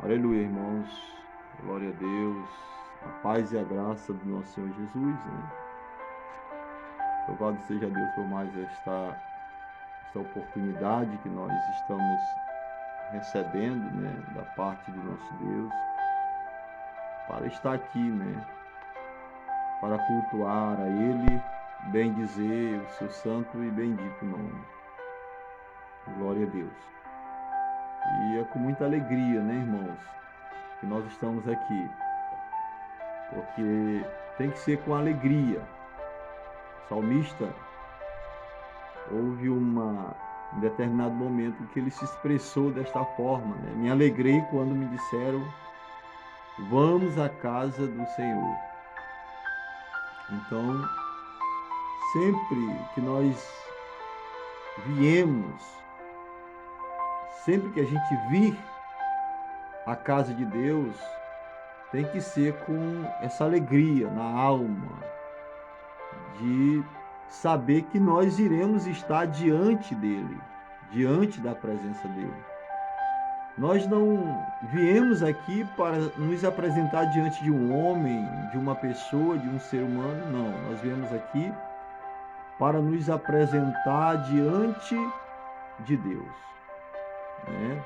Aleluia, irmãos. Glória a Deus. A paz e a graça do nosso Senhor Jesus, né? Louvado seja Deus por mais esta oportunidade que nós estamos recebendo, né, da parte do nosso Deus, para estar aqui, né, para cultuar a Ele, bem dizer o seu santo e bendito nome. Glória a Deus. E é com muita alegria, né, irmãos, que nós estamos aqui, porque tem que ser com alegria. O salmista, houve um determinado momento que ele se expressou desta forma, né? Me alegrei quando me disseram, vamos à casa do Senhor. Então, sempre que nós viemos, sempre que a gente vir à casa de Deus, tem que ser com essa alegria na alma, de saber que nós iremos estar diante dele, diante da presença dele. Nós não viemos aqui para nos apresentar diante de um homem, de uma pessoa, de um ser humano, não. Nós viemos aqui para nos apresentar diante de Deus, né?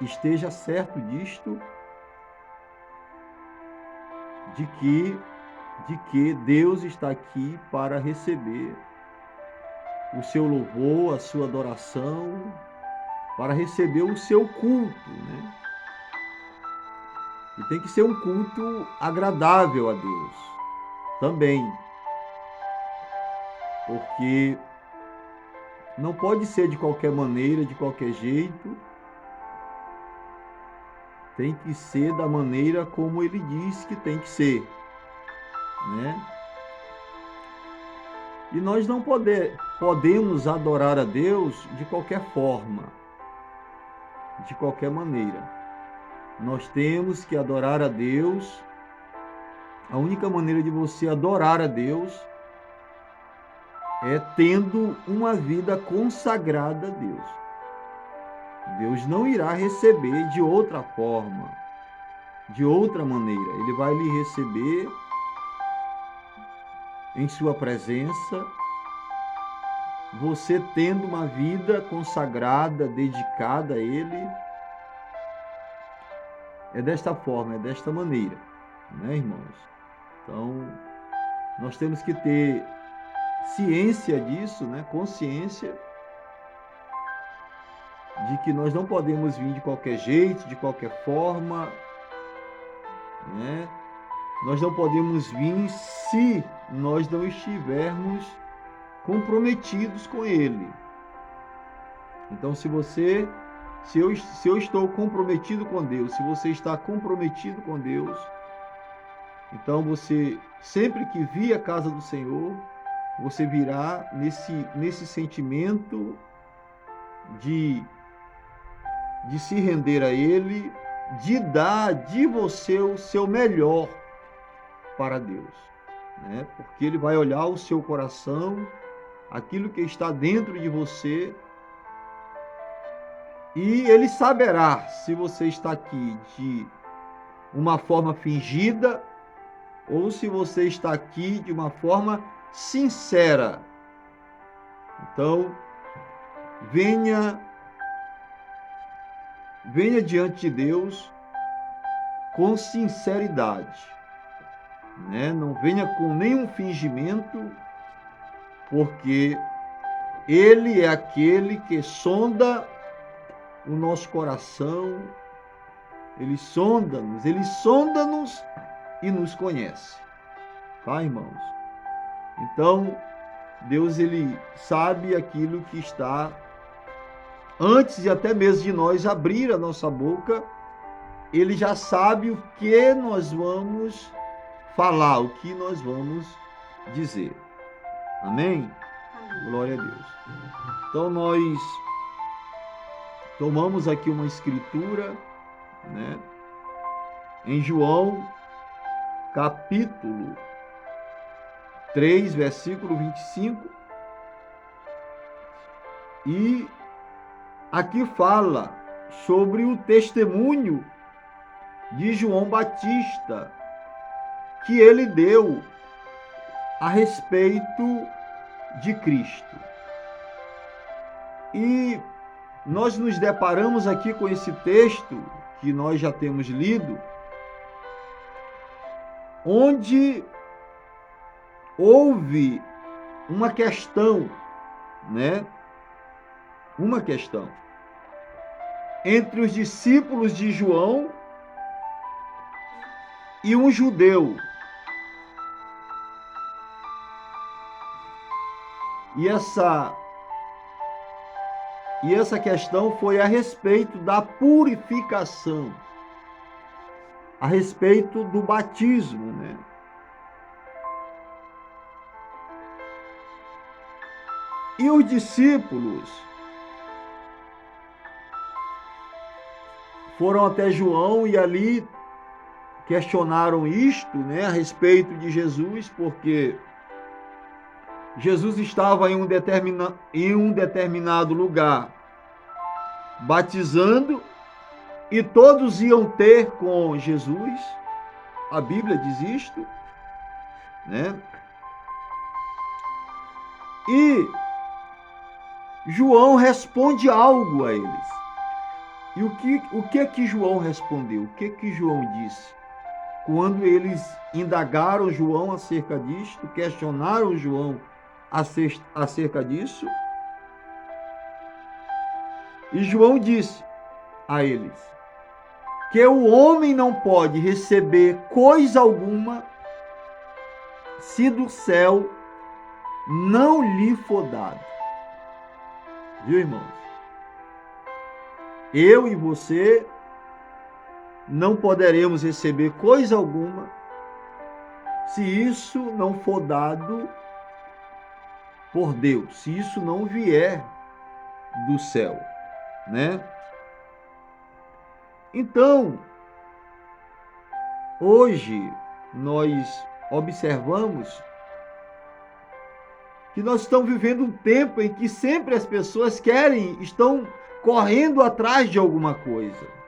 Esteja certo disto, de que Deus está aqui para receber o seu louvor, a sua adoração, para receber o seu culto, né? E tem que ser um culto agradável a Deus também, porque não pode ser de qualquer maneira, de qualquer jeito, tem que ser da maneira como ele diz que tem que ser, né? E nós não podemos adorar a Deus de qualquer forma, de qualquer maneira. Nós temos que adorar a Deus. A única maneira de você adorar a Deus é tendo uma vida consagrada a Deus. Deus não irá receber de outra forma, de outra maneira. Ele vai lhe receber em sua presença, você tendo uma vida consagrada, dedicada a Ele. É desta forma, é desta maneira, né, irmãos? Então, nós temos que ter ciência disso, né? Consciência de que nós não podemos vir de qualquer jeito, de qualquer forma, né? Nós não podemos vir se nós não estivermos comprometidos com Ele. Então, se eu estou comprometido com Deus, se você está comprometido com Deus, então você, sempre que vir a casa do Senhor, você virá nesse sentimento de se render a Ele, de dar de você o seu melhor para Deus, né? Porque Ele vai olhar o seu coração, aquilo que está dentro de você, e Ele saberá se você está aqui de uma forma fingida ou se você está aqui de uma forma sincera. Então, venha diante de Deus com sinceridade, né? Não venha com nenhum fingimento, porque Ele é aquele que sonda o nosso coração, Ele sonda-nos e nos conhece, tá, irmãos? Então, Deus, Ele sabe aquilo que está antes de até mesmo de nós abrir a nossa boca. Ele já sabe o que nós vamos falar, o que nós vamos dizer. Amém? Glória a Deus. Então, nós tomamos aqui uma escritura, né? Em João, capítulo 3, versículo 25. E aqui fala sobre o testemunho de João Batista que ele deu a respeito de Cristo. E nós nos deparamos aqui com esse texto que nós já temos lido, onde houve uma questão, né? Uma questão entre os discípulos de João e um judeu. E essa questão foi a respeito da purificação, a respeito do batismo, né? E os discípulos foram até João e ali questionaram isto, né, a respeito de Jesus, porque Jesus estava em um determinado lugar batizando e todos iam ter com Jesus. A Bíblia diz isto, né? E João responde algo a eles. E o que é que João respondeu? O que é que João disse? Quando eles indagaram João acerca disto, questionaram João acerca disso, e João disse a eles que o homem não pode receber coisa alguma se do céu não lhe for dado. Viu, irmãos? Eu e você não poderemos receber coisa alguma se isso não for dado por Deus, se isso não vier do céu, né? Então, hoje nós observamos que nós estamos vivendo um tempo em que sempre as pessoas estão correndo atrás de alguma coisa.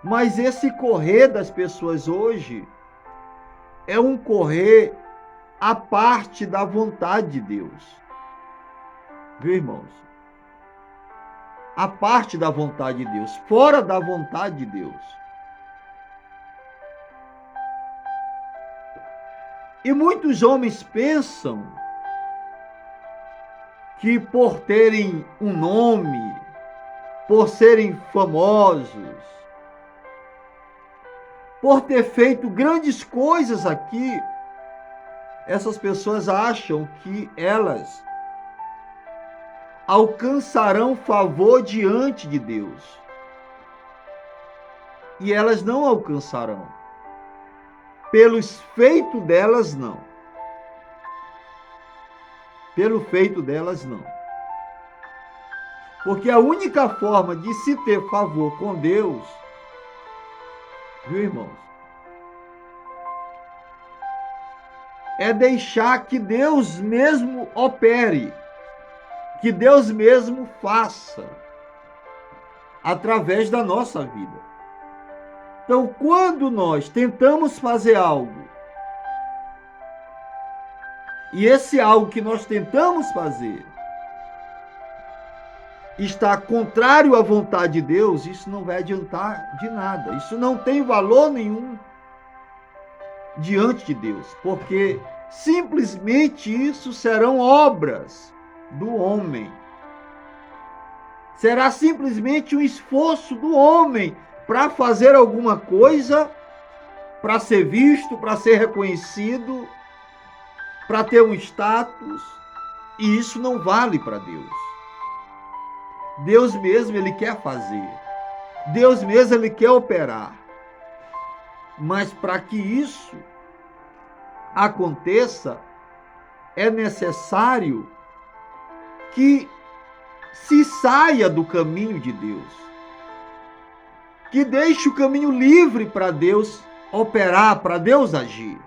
Mas esse correr das pessoas hoje é um correr à parte da vontade de Deus. Viu, irmãos? A parte da vontade de Deus, fora da vontade de Deus. E muitos homens pensam que por terem um nome, por serem famosos, por ter feito grandes coisas aqui, essas pessoas acham que elas alcançarão favor diante de Deus. E elas não alcançarão. Pelos feitos delas, não. Pelo feito delas, não. Porque a única forma de se ter favor com Deus, viu, irmãos, é deixar que Deus mesmo opere, que Deus mesmo faça através da nossa vida. Então, quando nós tentamos fazer algo, e esse algo que nós tentamos fazer está contrário à vontade de Deus, isso não vai adiantar de nada. Isso não tem valor nenhum diante de Deus, porque simplesmente isso serão obras do homem. Será simplesmente um esforço do homem para fazer alguma coisa, para ser visto, para ser reconhecido, para ter um status, e isso não vale para Deus. Deus mesmo, Ele quer fazer. Deus mesmo, Ele quer operar. Mas para que isso aconteça, é necessário que se saia do caminho de Deus. Que deixe o caminho livre para Deus operar, para Deus agir.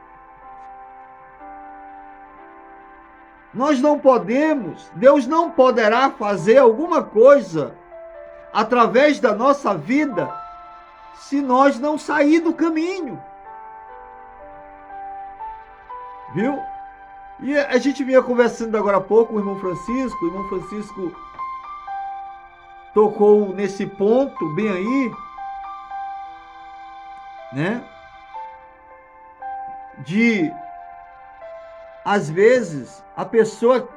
Nós não podemos, Deus não poderá fazer alguma coisa através da nossa vida se nós não sair do caminho. Viu? E a gente vinha conversando agora há pouco com o irmão Francisco tocou nesse ponto bem aí, né? De, às vezes, a pessoa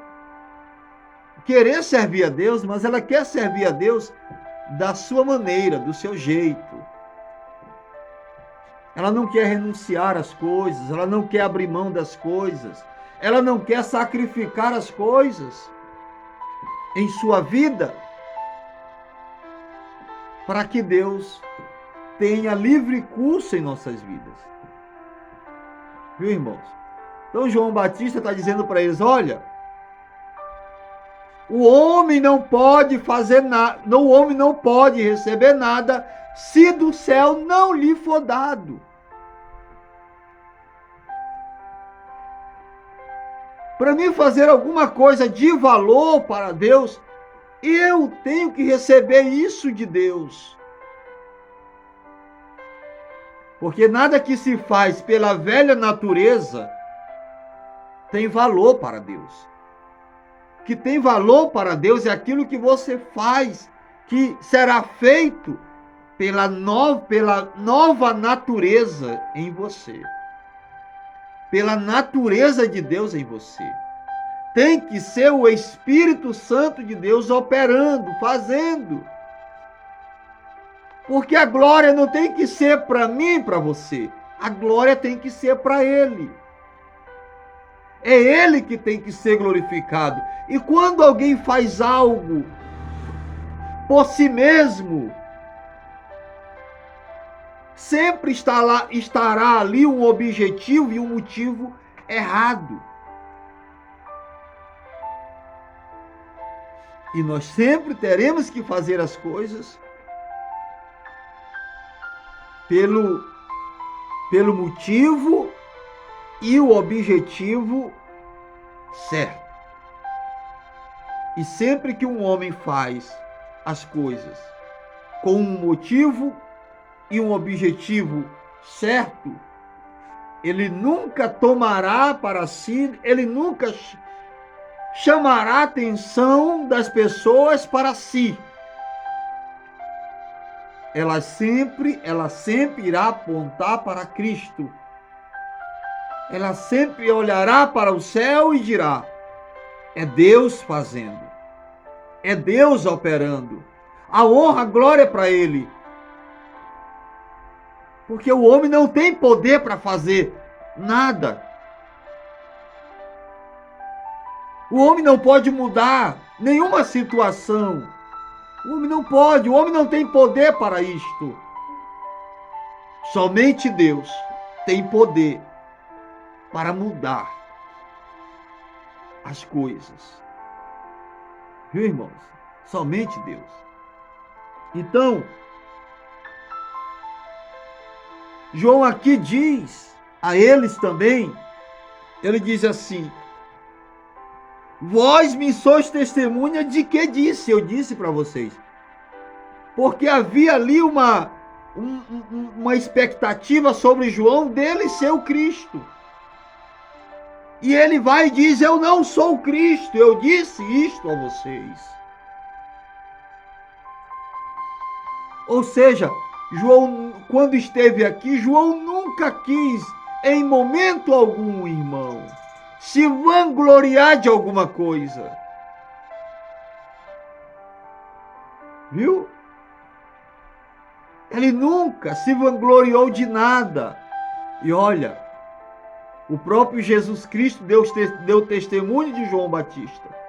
querer servir a Deus, mas ela quer servir a Deus da sua maneira, do seu jeito. Ela não quer renunciar às coisas, ela não quer abrir mão das coisas, ela não quer sacrificar as coisas em sua vida para que Deus tenha livre curso em nossas vidas. Viu, irmãos? Então João Batista está dizendo para eles, olha, o homem não pode fazer nada, o homem não pode receber nada se do céu não lhe for dado. Para mim fazer alguma coisa de valor para Deus, eu tenho que receber isso de Deus. Porque nada que se faz pela velha natureza tem valor para Deus. O que tem valor para Deus é aquilo que você faz, que será feito pela nova natureza em você. Pela natureza de Deus em você. Tem que ser o Espírito Santo de Deus operando, fazendo. Porque a glória não tem que ser para mim e para você. A glória tem que ser para Ele. É Ele que tem que ser glorificado. E quando alguém faz algo por si mesmo, sempre estará ali um objetivo e um motivo errado. E nós sempre teremos que fazer as coisas pelo motivo e o objetivo certo. E sempre que um homem faz as coisas com um motivo e um objetivo certo, ele nunca tomará para si, ele nunca chamará a atenção das pessoas para si. Ela sempre irá apontar para Cristo. Ela sempre olhará para o céu e dirá: é Deus fazendo. É Deus operando. A honra, a glória é para Ele. Porque o homem não tem poder para fazer nada. O homem não pode mudar nenhuma situação. O homem não pode, o homem não tem poder para isto. Somente Deus tem poder para mudar as coisas. Viu, irmãos? Somente Deus. Então, João aqui diz a eles também, ele diz assim: vós me sois testemunha de que disse, eu disse para vocês. Porque havia ali uma expectativa sobre João dele ser o Cristo. E ele vai e diz: eu não sou o Cristo, eu disse isto a vocês. Ou seja, João, quando esteve aqui, João nunca quis, em momento algum, irmão, se vangloriar de alguma coisa. Viu? Ele nunca se vangloriou de nada. E olha, o próprio Jesus Cristo deu testemunho de João Batista.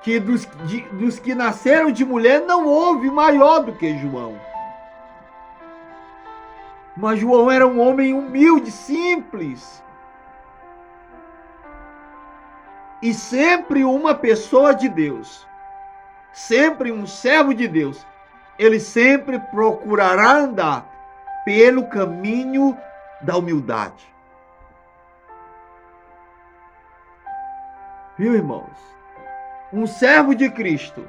Que dos que nasceram de mulher não houve maior do que João. Mas João era um homem humilde, simples. E sempre uma pessoa de Deus. Sempre um servo de Deus. Ele sempre procurará andar pelo caminho da humildade. Viu, irmãos? Um servo de Cristo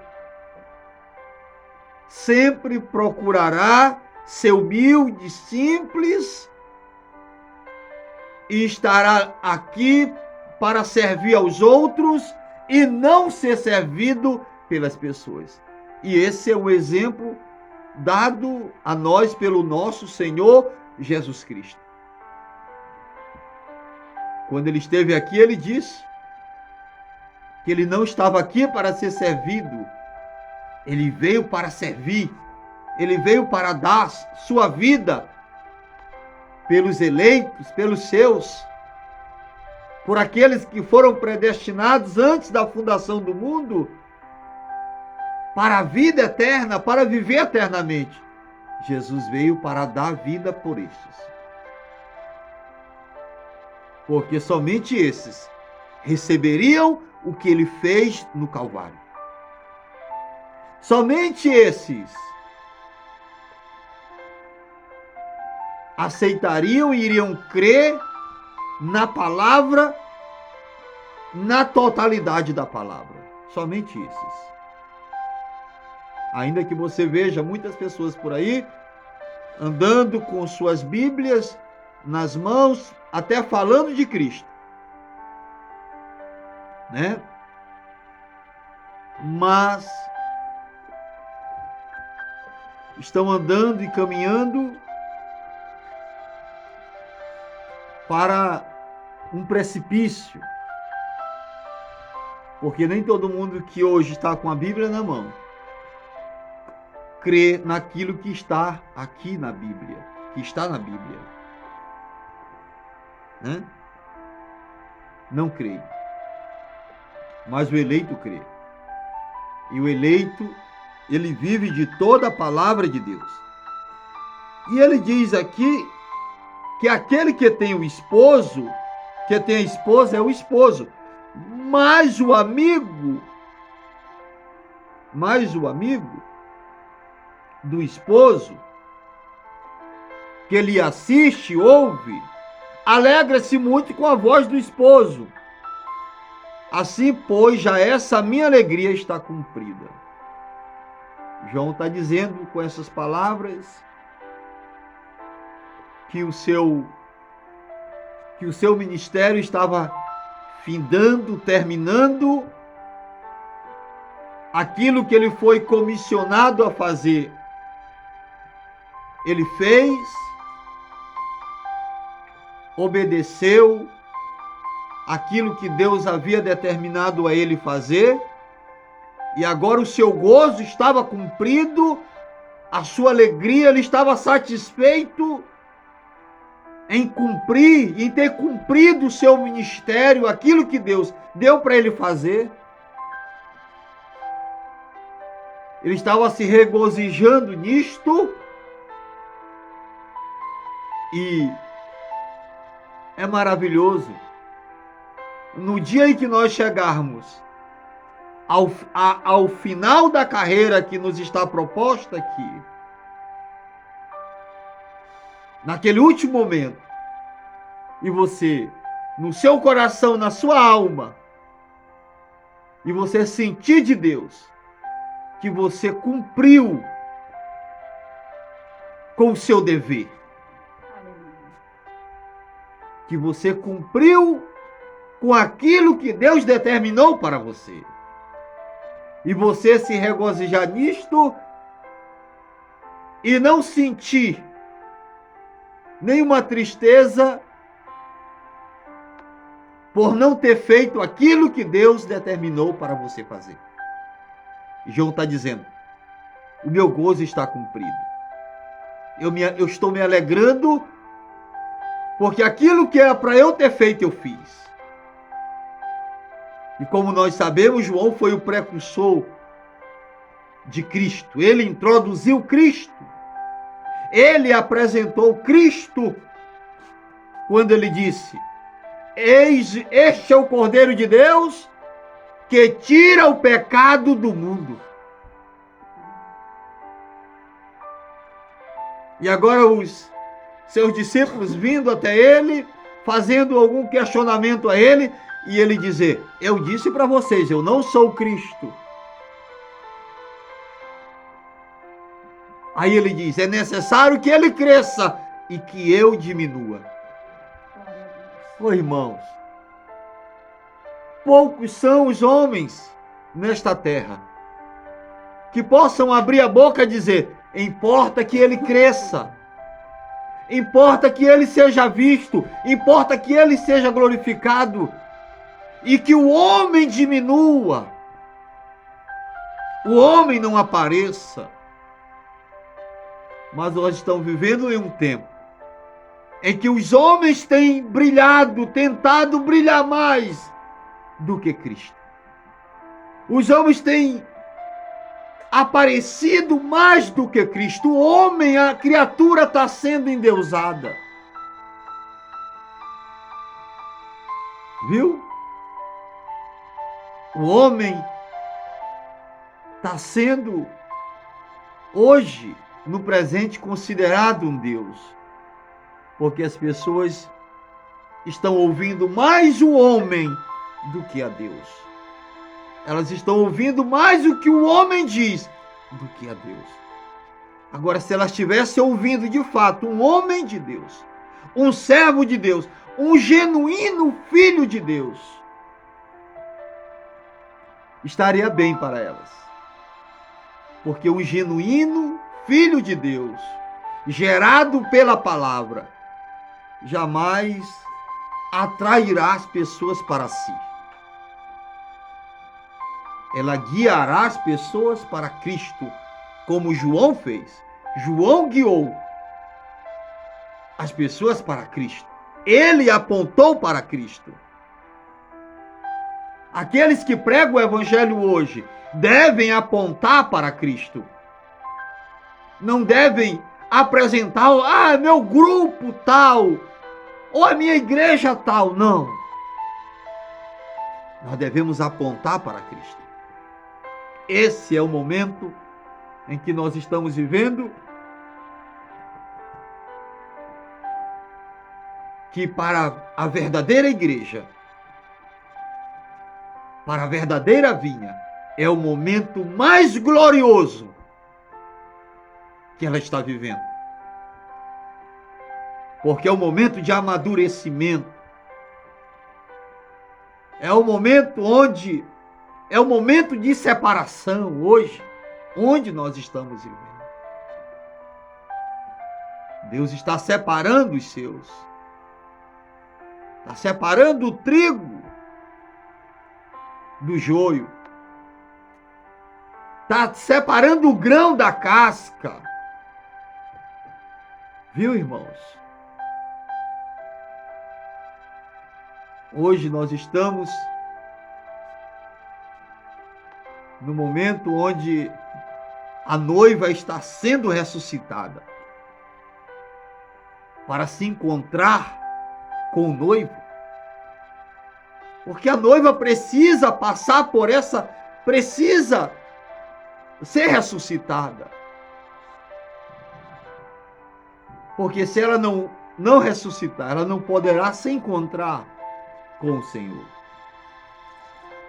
sempre procurará ser humilde, simples, e estará aqui para servir aos outros e não ser servido pelas pessoas. E esse é o exemplo dado a nós pelo nosso Senhor Jesus Cristo. Quando ele esteve aqui, ele disse que ele não estava aqui para ser servido, ele veio para servir, ele veio para dar sua vida pelos eleitos, pelos seus, por aqueles que foram predestinados antes da fundação do mundo, para a vida eterna, para viver eternamente. Jesus veio para dar vida por estes. Porque somente esses receberiam o que ele fez no Calvário. Somente esses aceitariam e iriam crer na palavra, na totalidade da palavra. Somente esses. Ainda que você veja muitas pessoas por aí andando com suas Bíblias nas mãos, até falando de Cristo, né? Mas estão andando e caminhando para um precipício, porque nem todo mundo que hoje está com a Bíblia na mão crê naquilo que está aqui na Bíblia, que está na Bíblia, né? Não crê, mas o eleito crê. E o eleito, ele vive de toda a palavra de Deus. E ele diz aqui que aquele que tem o esposo, que tem a esposa é o esposo, mas o amigo do esposo, que ele assiste, ouve, alegra-se muito com a voz do esposo. Assim, pois, já essa minha alegria está cumprida. João está dizendo com essas palavras que o seu ministério estava findando, terminando aquilo que ele foi comissionado a fazer. Ele fez, obedeceu aquilo que Deus havia determinado a ele fazer, e agora o seu gozo estava cumprido, a sua alegria, ele estava satisfeito em cumprir, em ter cumprido o seu ministério, aquilo que Deus deu para ele fazer. Ele estava se regozijando nisto, e é maravilhoso. No dia em que nós chegarmos ao final da carreira que nos está proposta aqui, naquele último momento, e você, no seu coração, na sua alma, e você sentir de Deus que você cumpriu com o seu dever, que você cumpriu com aquilo que Deus determinou para você, e você se regozijar nisto e não sentir nenhuma tristeza por não ter feito aquilo que Deus determinou para você fazer. João está dizendo: o meu gozo está cumprido. Eu estou me alegrando porque aquilo que era para eu ter feito, eu fiz. E como nós sabemos, João foi o precursor de Cristo. Ele introduziu Cristo. Ele apresentou Cristo quando ele disse: eis, este é o Cordeiro de Deus que tira o pecado do mundo. E agora os seus discípulos vindo até ele, fazendo algum questionamento a ele, e ele dizer: eu disse para vocês, eu não sou o Cristo. Aí ele diz: é necessário que ele cresça e que eu diminua. Ô irmãos, poucos são os homens nesta terra que possam abrir a boca e dizer: importa que ele cresça, importa que ele seja visto, importa que ele seja glorificado e que o homem diminua, o homem não apareça. Mas nós estamos vivendo em um tempo em que os homens têm brilhado, tentado brilhar mais do que Cristo. Os homens têm aparecido mais do que Cristo. O homem, a criatura está sendo endeusada. Viu? O homem está sendo, hoje, no presente, considerado um Deus. Porque as pessoas estão ouvindo mais o homem do que a Deus. Elas estão ouvindo mais o que o homem diz do que a Deus. Agora, se elas estivessem ouvindo de fato um homem de Deus, um servo de Deus, um genuíno filho de Deus, estaria bem para elas. Porque um genuíno filho de Deus, gerado pela palavra, jamais atrairá as pessoas para si. Ela guiará as pessoas para Cristo, como João fez. João guiou as pessoas para Cristo. Ele apontou para Cristo. Aqueles que pregam o evangelho hoje devem apontar para Cristo. Não devem apresentar, meu grupo tal, ou a minha igreja tal. Não. Nós devemos apontar para Cristo. Esse é o momento em que nós estamos vivendo, que para a verdadeira igreja, para a verdadeira vinha, é o momento mais glorioso que ela está vivendo. Porque é o momento de amadurecimento. É o momento onde é o momento de separação hoje, onde nós estamos vivendo. Deus está separando os seus. Está separando o trigo do joio. Está separando o grão da casca. Viu, irmãos? Hoje nós estamos no momento onde a noiva está sendo ressuscitada para se encontrar com o noivo. Porque a noiva precisa passar por precisa ser ressuscitada. Porque se ela não ressuscitar, ela não poderá se encontrar com o Senhor.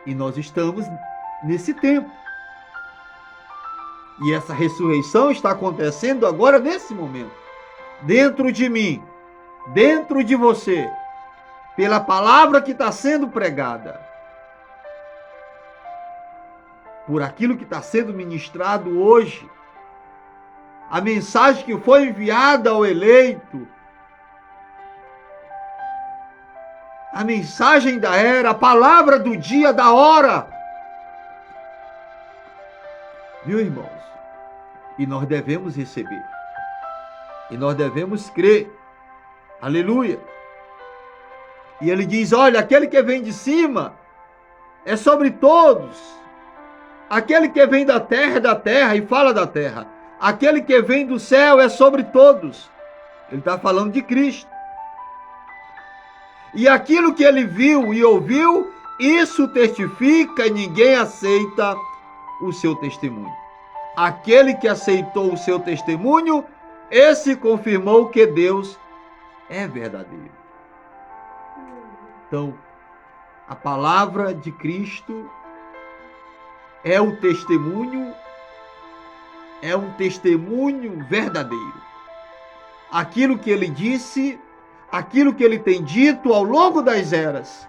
E nós estamos nesse tempo. E essa ressurreição está acontecendo agora nesse momento. Dentro de mim, dentro de você, pela palavra que está sendo pregada, por aquilo que está sendo ministrado hoje, a mensagem que foi enviada ao eleito, a mensagem da era, a palavra do dia, da hora. Viu, irmãos? E nós devemos receber. E nós devemos crer. Aleluia. E ele diz, olha, aquele que vem de cima é sobre todos. Aquele que vem da terra é da terra e fala da terra. Aquele que vem do céu é sobre todos. Ele está falando de Cristo. E aquilo que ele viu e ouviu, isso testifica e ninguém aceita o seu testemunho. Aquele que aceitou o seu testemunho, esse confirmou que Deus é verdadeiro. Então, a palavra de Cristo é o testemunho é um testemunho verdadeiro. Aquilo que ele disse, aquilo que ele tem dito ao longo das eras,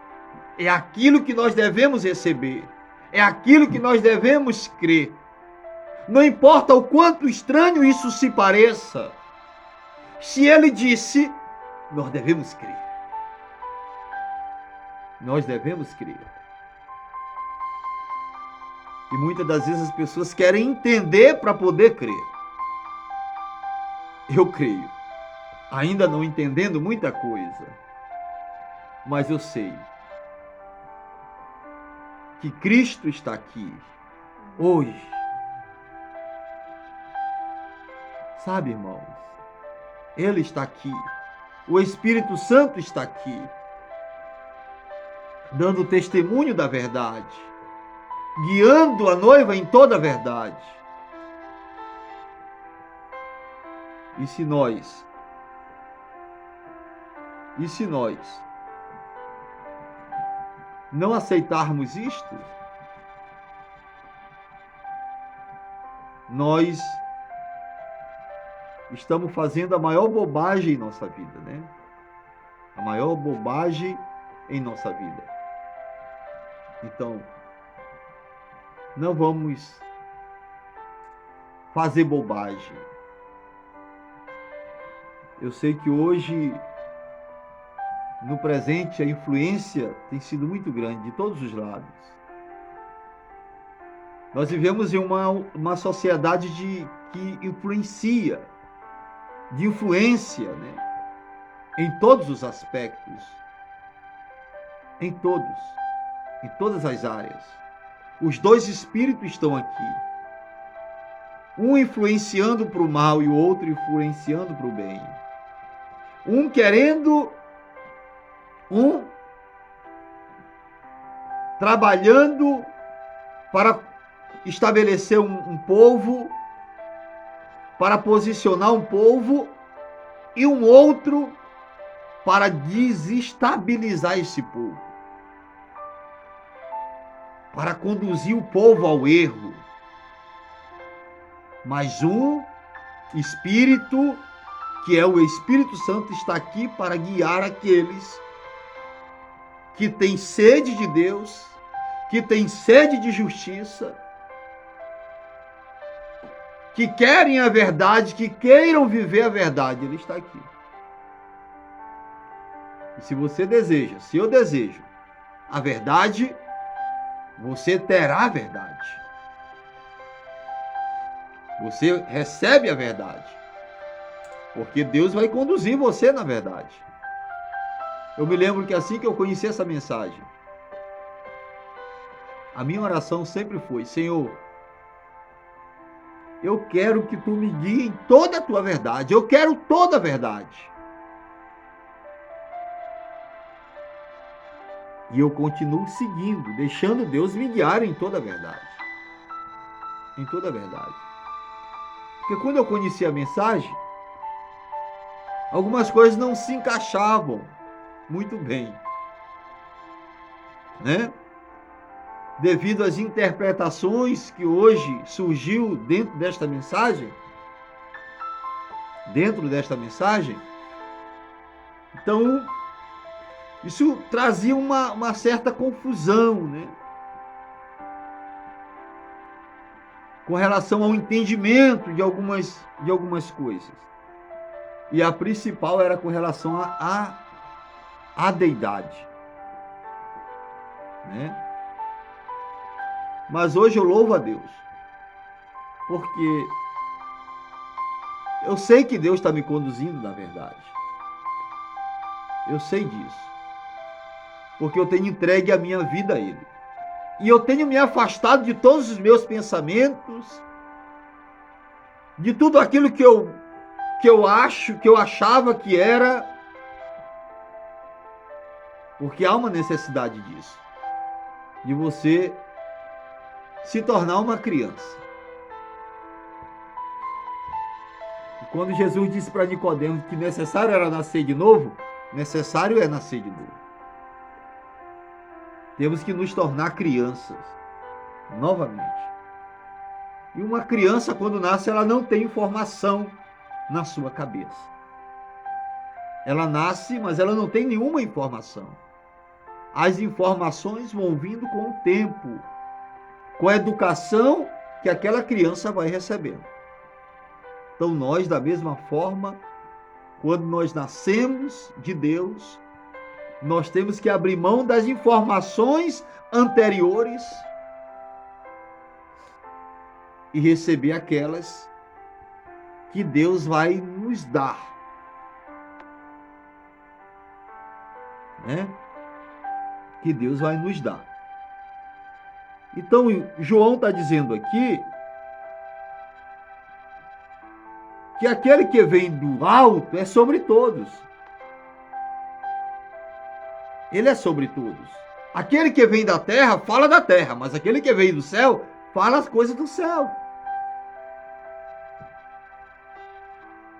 é aquilo que nós devemos receber, é aquilo que nós devemos crer. Não importa o quanto estranho isso se pareça, se ele disse, nós devemos crer. Nós devemos crer. E muitas das vezes as pessoas querem entender para poder crer. Eu creio, ainda não entendendo muita coisa, mas eu sei que Cristo está aqui hoje. Sabe, irmãos, Ele está aqui. O Espírito Santo está aqui, dando testemunho da verdade, guiando a noiva em toda a verdade. E se nós não aceitarmos isto, nós estamos fazendo a maior bobagem em nossa vida, né? A maior bobagem em nossa vida. Então, não vamos fazer bobagem. Eu sei que hoje, no presente, a influência tem sido muito grande de todos os lados. Nós vivemos em uma sociedade que influencia, de influência, né? Em todos os aspectos, em todas as áreas. Os dois espíritos estão aqui, um influenciando para o mal e o outro influenciando para o bem. Um querendo, um trabalhando para estabelecer um povo, para posicionar um povo, e um outro para desestabilizar esse povo, para conduzir o povo ao erro. Mas um Espírito, que é o Espírito Santo, está aqui para guiar aqueles que têm sede de Deus, que têm sede de justiça, que querem a verdade, que queiram viver a verdade. Ele está aqui. E se você deseja, se eu desejo a verdade, você terá a verdade. Você recebe a verdade. Porque Deus vai conduzir você na verdade. Eu me lembro que assim que eu conheci essa mensagem, a minha oração sempre foi: Senhor, eu quero que tu me guie em toda a tua verdade. Eu quero toda a verdade. E eu continuo seguindo, deixando Deus me guiar em toda a verdade. Em toda a verdade. Porque quando eu conheci a mensagem, algumas coisas não se encaixavam muito bem, né? Devido às interpretações que hoje surgiu dentro desta mensagem, então isso trazia uma certa confusão, né? Com relação ao entendimento de algumas coisas. E a principal era com relação à deidade, né? Mas hoje eu louvo a Deus, porque eu sei que Deus está me conduzindo na verdade. Eu sei disso, porque eu tenho entregue a minha vida a Ele. E eu tenho me afastado de todos os meus pensamentos, de tudo aquilo que eu achava que era, porque há uma necessidade disso, de você se tornar uma criança. E quando Jesus disse para Nicodemos que necessário era nascer de novo, necessário é nascer de novo. Temos que nos tornar crianças novamente. E uma criança, quando nasce, ela não tem informação na sua cabeça. Ela nasce, mas ela não tem nenhuma informação. As informações vão vindo com o tempo, com a educação que aquela criança vai recebendo. Então nós, da mesma forma, quando nós nascemos de Deus, nós temos que abrir mão das informações anteriores e receber aquelas que Deus vai nos dar, né? Que Deus vai nos dar. Então, João está dizendo aqui que aquele que vem do alto é sobre todos. Ele é sobre todos. Aquele que vem da terra, fala da terra, mas aquele que vem do céu, fala as coisas do céu.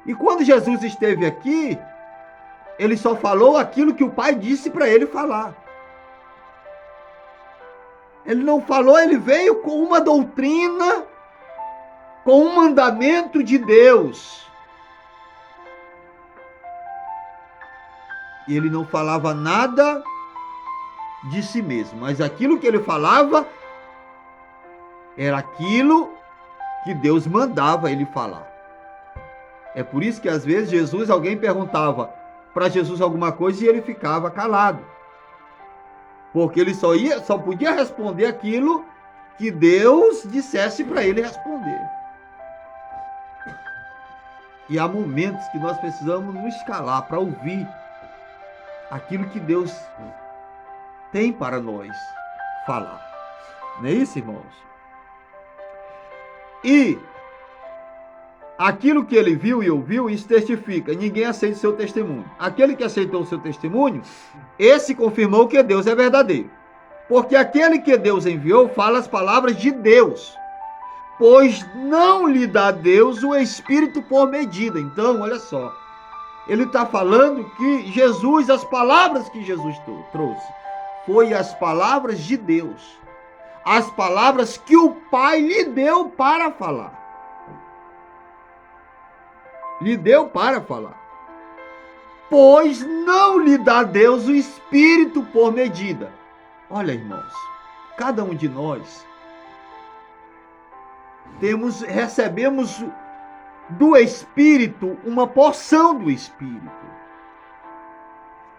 E quando Jesus esteve aqui, ele só falou aquilo que o Pai disse para ele falar. Ele não falou, ele veio com uma doutrina, com um mandamento de Deus. E ele não falava nada de si mesmo, mas aquilo que ele falava era aquilo que Deus mandava ele falar. É por isso que às vezes alguém perguntava para Jesus alguma coisa e ele ficava calado. Porque ele só podia responder aquilo que Deus dissesse para ele responder. E há momentos que nós precisamos nos calar para ouvir aquilo que Deus tem para nós falar. Não é isso, irmãos? E aquilo que ele viu e ouviu, isso testifica. Ninguém aceita o seu testemunho. Aquele que aceitou o seu testemunho, esse confirmou que Deus é verdadeiro. Porque aquele que Deus enviou fala as palavras de Deus. Pois não lhe dá Deus o Espírito por medida. Então, olha só. Ele está falando que Jesus, as palavras que Jesus trouxe, foi as palavras de Deus. As palavras que o Pai lhe deu para falar. Lhe deu para falar. Pois não lhe dá Deus o Espírito por medida. Olha, irmãos, cada um de nós recebemos do Espírito uma porção do Espírito.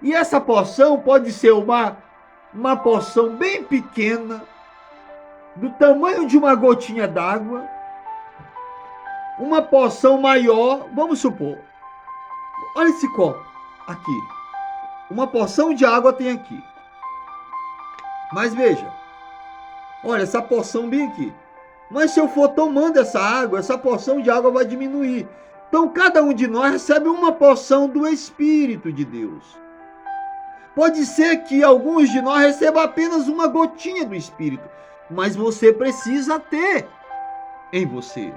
E essa porção pode ser uma porção bem pequena, do tamanho de uma gotinha d'água, uma porção maior, vamos supor, olha esse copo aqui, uma porção de água tem aqui, mas veja, olha essa porção bem aqui, mas se eu for tomando essa água, essa porção de água vai diminuir. Então cada um de nós recebe uma porção do Espírito de Deus. Pode ser que alguns de nós recebam apenas uma gotinha do Espírito, mas você precisa ter em você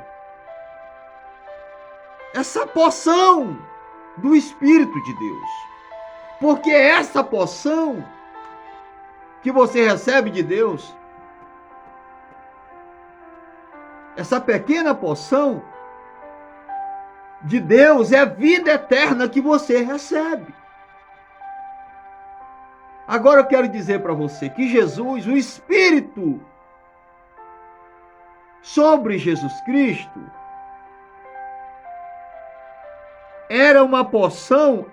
essa porção do Espírito de Deus. Porque essa porção que você recebe de Deus, essa pequena porção de Deus é a vida eterna que você recebe. Agora eu quero dizer para você que Jesus, o Espírito sobre Jesus Cristo, era uma porção,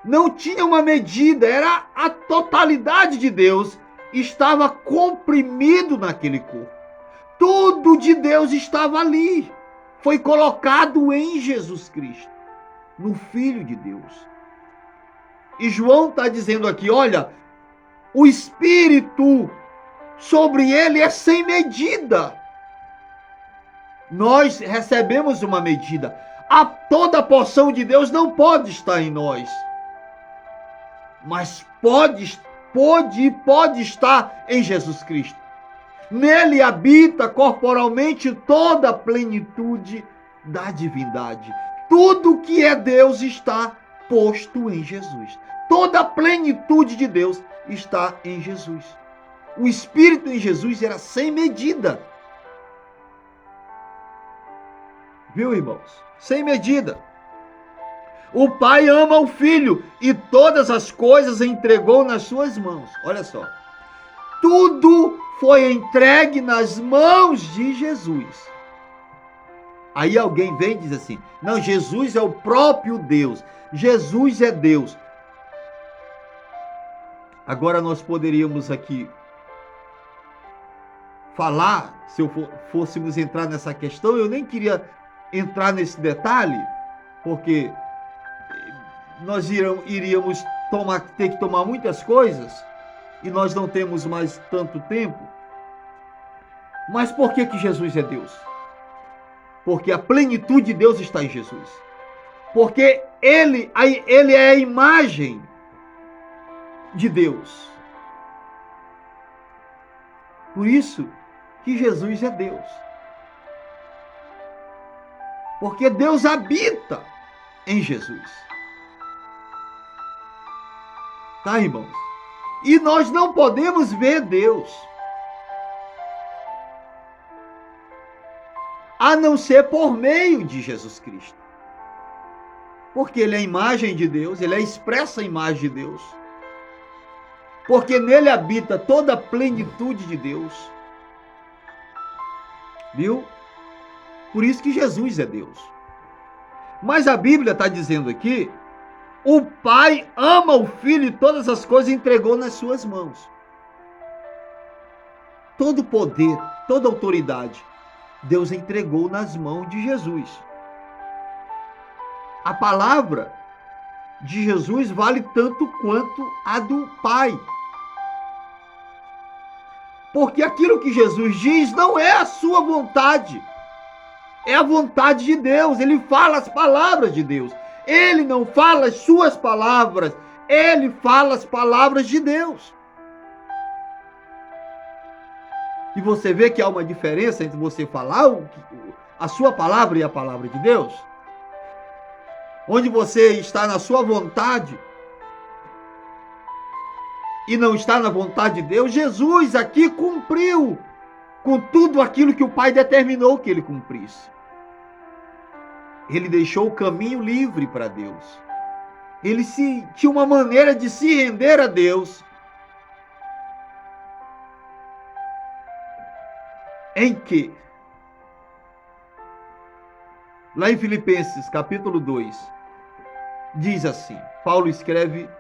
não tinha uma medida, era a totalidade de Deus, estava comprimido naquele corpo. Tudo de Deus estava ali, foi colocado em Jesus Cristo, no Filho de Deus. E João está dizendo aqui, olha, o Espírito sobre ele é sem medida. Nós recebemos uma medida. Toda a porção de Deus não pode estar em nós, mas pode estar em Jesus Cristo. Nele habita corporalmente toda a plenitude da divindade. Tudo que é Deus está posto em Jesus. Toda a plenitude de Deus está em Jesus. O Espírito em Jesus era sem medida. Viu, irmãos? Sem medida. O Pai ama o Filho e todas as coisas entregou nas suas mãos. Olha só. Tudo foi entregue nas mãos de Jesus. Aí alguém vem e diz assim: não, Jesus é o próprio Deus. Jesus é Deus. Agora nós poderíamos aqui falar, se fôssemos entrar nessa questão, eu nem queria entrar nesse detalhe, porque nós iríamos ter que tomar muitas coisas e nós não temos mais tanto tempo. Mas por que Jesus é Deus? Porque a plenitude de Deus está em Jesus. Porque ele é a imagem de Deus. Por isso que Jesus é Deus. Porque Deus habita em Jesus. Tá, irmãos? E nós não podemos ver Deus a não ser por meio de Jesus Cristo. Porque ele é a imagem de Deus, ele é a expressa imagem de Deus. Porque nele habita toda a plenitude de Deus. Viu? Por isso que Jesus é Deus. Mas a Bíblia está dizendo aqui, o Pai ama o Filho e todas as coisas entregou nas suas mãos. Todo poder, toda autoridade, Deus entregou nas mãos de Jesus. A palavra de Jesus vale tanto quanto a do Pai. Porque aquilo que Jesus diz não é a sua vontade, é a vontade de Deus. Ele fala as palavras de Deus. Ele não fala as suas palavras, ele fala as palavras de Deus. E você vê que há uma diferença entre você falar a sua palavra e a palavra de Deus? Onde você está na sua vontade e não está na vontade de Deus, Jesus aqui cumpriu com tudo aquilo que o Pai determinou que ele cumprisse. Ele deixou o caminho livre para Deus. Ele tinha uma maneira de se render a Deus em que, lá em Filipenses capítulo 2, diz assim, Paulo escreve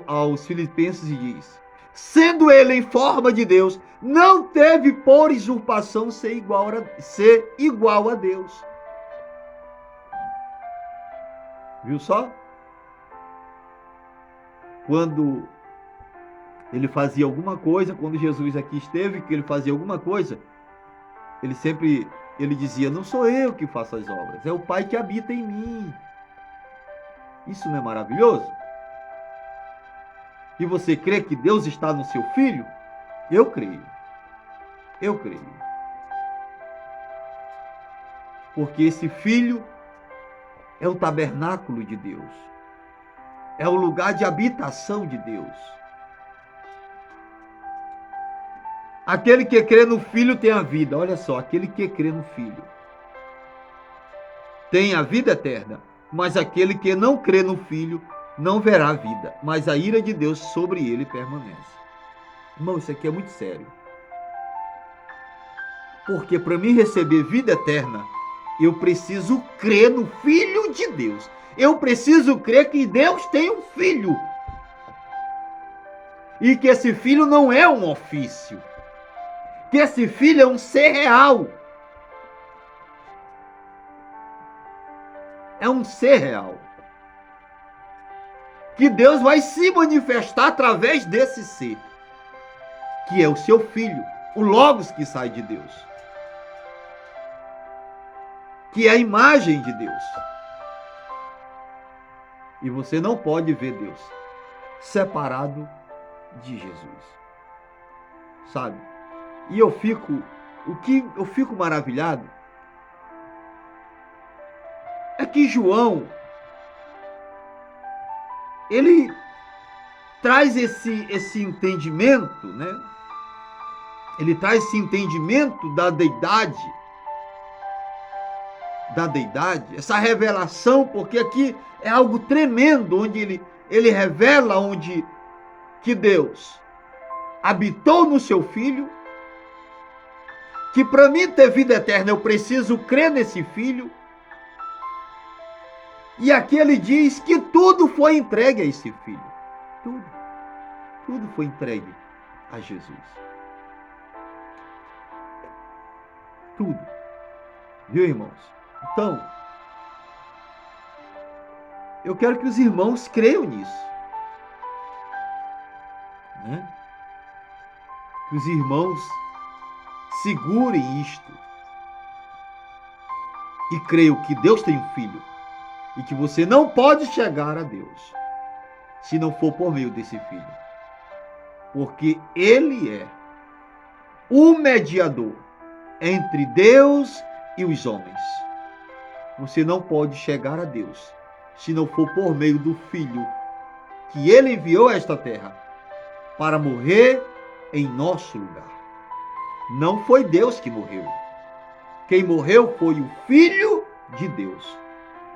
aos Filipenses e diz: sendo ele em forma de Deus, não teve por usurpação ser igual a Deus. Viu só? Quando ele fazia alguma coisa, quando Jesus aqui esteve, que ele fazia alguma coisa, ele dizia: não sou eu que faço as obras, é o Pai que habita em mim. Isso não é maravilhoso? E você crê que Deus está no seu Filho? Eu creio. Eu creio. Porque esse Filho é o tabernáculo de Deus. É o lugar de habitação de Deus. Aquele que crê no Filho tem a vida. Olha só, aquele que crê no Filho tem a vida eterna. Mas aquele que não crê no Filho não verá a vida, mas a ira de Deus sobre ele permanece. Irmão, isso aqui é muito sério. Porque para mim receber vida eterna, eu preciso crer no Filho de Deus. Eu preciso crer que Deus tem um filho. E que esse filho não é um ofício. Que esse filho é um ser real. É um ser real. Que Deus vai se manifestar através desse ser. Que é o seu filho. O Logos que sai de Deus. Que é a imagem de Deus. E você não pode ver Deus separado de Jesus. Sabe? E eu fico maravilhado é que João, ele traz esse entendimento, né? Ele traz esse entendimento da deidade da deidade, essa revelação, porque aqui é algo tremendo, onde ele revela onde que Deus habitou no seu Filho, que para mim ter vida eterna eu preciso crer nesse Filho, e aqui ele diz que tudo foi entregue a esse Filho, tudo foi entregue a Jesus, tudo, viu, irmãos? Então, eu quero que os irmãos creiam nisso, né? Que os irmãos segurem isto e creiam que Deus tem um Filho e que você não pode chegar a Deus se não for por meio desse Filho, porque Ele é o mediador entre Deus e os homens. Você não pode chegar a Deus se não for por meio do Filho que Ele enviou a esta terra para morrer em nosso lugar. Não foi Deus que morreu. Quem morreu foi o Filho de Deus.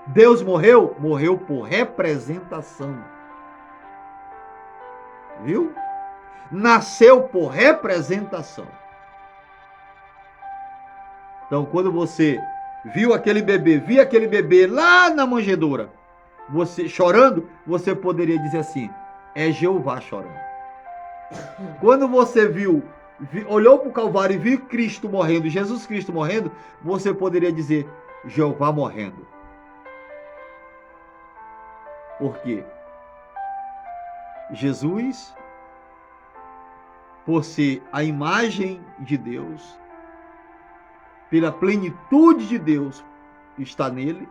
Deus morreu por representação. Viu? Nasceu por representação. Então, quando você via aquele bebê lá na manjedoura, você chorando, você poderia dizer assim: é Jeová chorando. Quando você olhou para o Calvário e viu Cristo morrendo, Jesus Cristo morrendo, você poderia dizer: Jeová morrendo. Por quê? Jesus, por ser a imagem de Deus, pela plenitude de Deus está nele,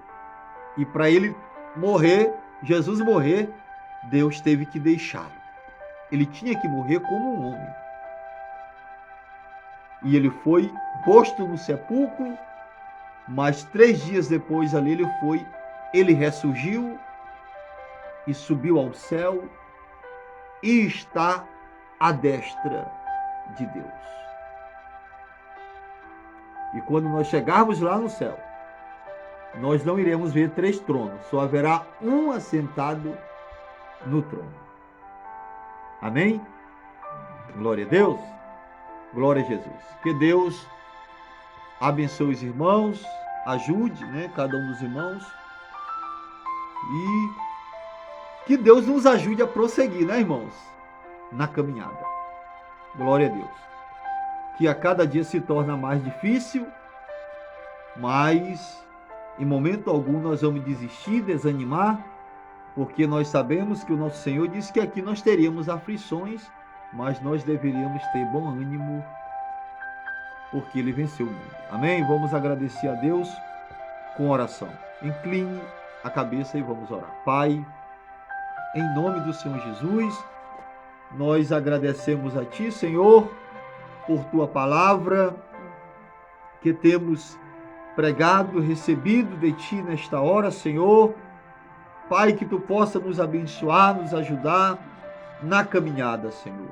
e para ele morrer, Jesus morrer, Deus teve que deixá-lo. Ele tinha que morrer como um homem. E ele foi posto no sepulcro, mas 3 dias depois ali ele ressurgiu e subiu ao céu e está à destra de Deus. E quando nós chegarmos lá no céu, nós não iremos ver 3 tronos, só haverá um assentado no trono. Amém? Glória a Deus. Glória a Jesus. Que Deus abençoe os irmãos, ajude, cada um dos irmãos, e que Deus nos ajude a prosseguir, irmãos, na caminhada. Glória a Deus. Que a cada dia se torna mais difícil, mas em momento algum nós vamos desistir, desanimar, porque nós sabemos que o nosso Senhor disse que aqui nós teríamos aflições, mas nós deveríamos ter bom ânimo, porque Ele venceu o mundo. Amém? Vamos agradecer a Deus com oração. Incline a cabeça e vamos orar. Pai, em nome do Senhor Jesus, nós agradecemos a Ti, Senhor, por Tua palavra, que temos pregado, recebido de Ti nesta hora, Senhor. Pai, que Tu possa nos abençoar, nos ajudar na caminhada, Senhor.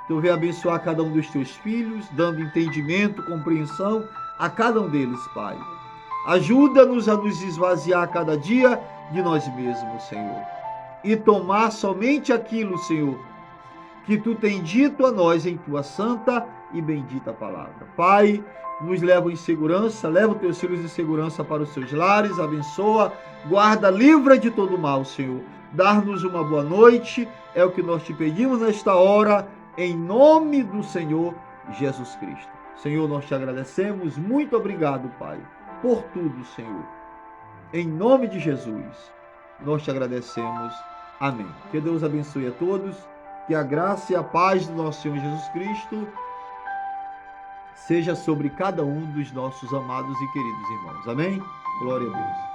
Tu vem abençoar cada um dos Teus filhos, dando entendimento, compreensão a cada um deles, Pai. Ajuda-nos a nos esvaziar cada dia de nós mesmos, Senhor, e tomar somente aquilo, Senhor, que Tu tem dito a nós em Tua santa e bendita palavra. Pai, nos leva em segurança, leva os Teus filhos em segurança para os seus lares, abençoa, guarda, livra de todo mal, Senhor. Dar-nos uma boa noite, é o que nós Te pedimos nesta hora, em nome do Senhor Jesus Cristo. Senhor, nós Te agradecemos, muito obrigado, Pai, por tudo, Senhor. Em nome de Jesus, nós Te agradecemos. Amém. Que Deus abençoe a todos, que a graça e a paz do nosso Senhor Jesus Cristo seja sobre cada um dos nossos amados e queridos irmãos. Amém? Glória a Deus.